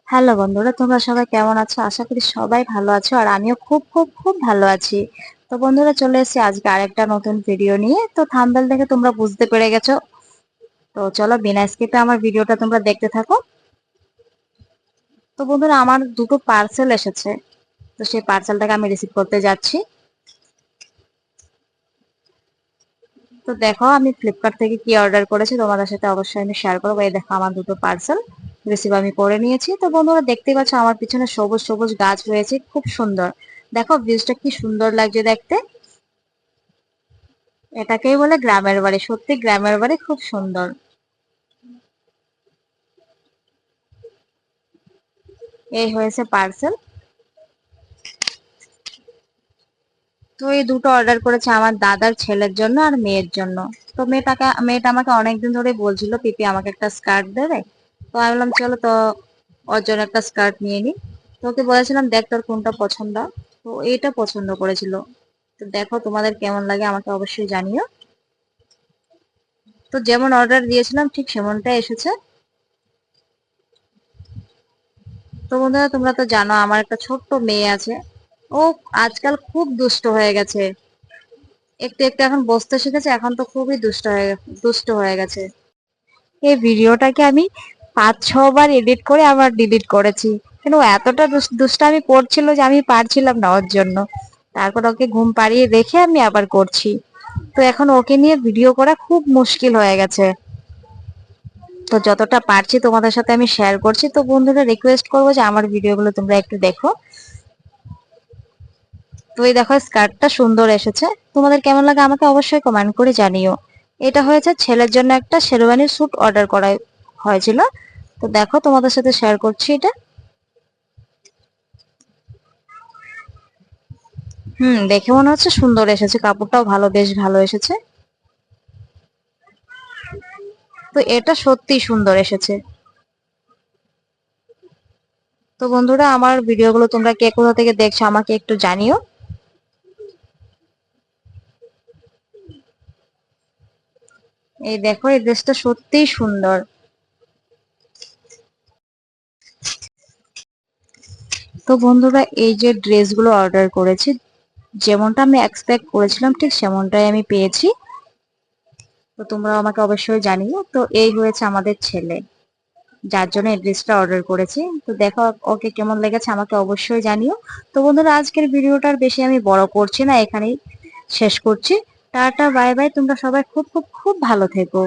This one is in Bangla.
হ্যালো বন্ধুরা, তোমরা সবাই কেমন আছো? আশা করি সবাই ভালো আছো আর আমিও খুব খুব খুব ভালো আছি। তো বন্ধুরা, চলে এসেছি আজকে আরেকটা নতুন ভিডিও নিয়ে। তো থাম্বনেল দেখে তোমরা বুঝতে পেরে গেছো। তো চলো বিনা স্কিপে আমার ভিডিওটা তোমরা দেখতে থাকো। তো বন্ধুরা, আমার দুটো পার্সেল এসেছে। তো সেই পার্সেলটাকে আমি রিসিভ করতে যাচ্ছি। তো দেখো, আমি ফ্লিপকার্ট থেকে কি অর্ডার করেছি তোমাদের সাথে অবশ্যই আমি শেয়ার করবো। এই দেখো, আমার দুটো পার্সেল রিসিভ আমি করে নিয়েছি। তো বন্ধুরা, দেখতেই পাচ্ছ আমার পিছনে সবুজ সবুজ গাছ রয়েছে, খুব সুন্দর। দেখো ভিউজটা কি সুন্দর লাগছে দেখতে। এটাকেই বলে গ্রামের বাড়ি। সত্যি গ্রামের বাড়ি খুব সুন্দর। এই হয়েছে পার্সেল। তো এই দুটো অর্ডার করেছে আমার দাদার ছেলের জন্য আর মেয়ের জন্য। তো মেয়েটা আমাকে অনেকদিন ধরে বলছিল পিপি আমাকে একটা স্কার্ট দেবে। তো আমি বললাম চলো, তো ওর জন্য একটা স্কার্ট নিয়ে নি। তো ওকে বলেছিলাম দেখ তোর কোনটা পছন্দ। তো এইটা পছন্দ করেছিল। তো দেখো তোমাদের কেমন লাগে আমাকে অবশ্যই জানিও। তো যেমন অর্ডার দিয়েছিলাম ঠিক সেমনটাই এসেছে। তো বন্ধুরা, তোমরা তো জানো আমার একটা ছোট্ট মেয়ে আছে। ও আজকাল খুব দুষ্ট হয়ে গেছে। একটু একটু এখন বসতে শিখেছে, এখন তো খুবই দুষ্ট হয়ে গেছে। এই ভিডিওটাকে আমি 5-6 বার এডিট করে আবার ডিলিট করেছি। কিন্তু ও এতটা দুষ্টামি করছিল যে আমি পারছিলাম না ওর জন্য। তারপর ওকে ঘুম পাড়িয়ে রেখে আমি আবার করছি। তো এখন ওকে নিয়ে ভিডিও করা খুব মুশকিল হয়ে গেছে। তো যতটা পারছি তোমাদের সাথে আমি শেয়ার করছি। তো বন্ধুরা, রিকোয়েস্ট করবো যে আমার ভিডিওগুলো তোমরা একটু দেখো। তো এই দেখো, স্কার্টটা সুন্দর এসেছে। তোমাদের কেমন লাগে আমাকে অবশ্যই কমেন্ট করে জানিও। এটা হয়েছে ছেলের জন্য একটা শেরওয়ানি স্যুট অর্ডার করা হয়েছিল। তো দেখো তোমাদের সাথে শেয়ার করছি এটা। দেখে মনে হচ্ছে সুন্দর এসেছে, কাপড়টাও ভালো, বেশ ভালো এসেছে। তো এটা সত্যিই সুন্দর এসেছে। তো বন্ধুরা, আমার ভিডিওগুলো তোমরা কে কোথা থেকে দেখছো আমাকে একটু জানিও। এই দেখো, এই ড্রেসটা সত্যিই সুন্দর। তো বন্ধুরা, এই যে ড্রেসগুলো অর্ডার করেছি, যেমনটা আমি এক্সপেক্ট করেছিলাম ঠিক সেমনটাই আমি পেয়েছি। তো তোমরা আমাকে অবশ্যই জানিও। তো এই হয়েছে আমাদের ছেলে, যার জন্য এই ড্রেসটা অর্ডার করেছি। তো দেখো ওকে কেমন লেগেছে আমাকে অবশ্যই জানিও। তো বন্ধুরা, আজকের ভিডিওটার বেশি আমি বড় করছি না, এখানেই শেষ করছি। Tata, bye bye. তোমরা সবাই খুব খুব খুব ভালো থেকো।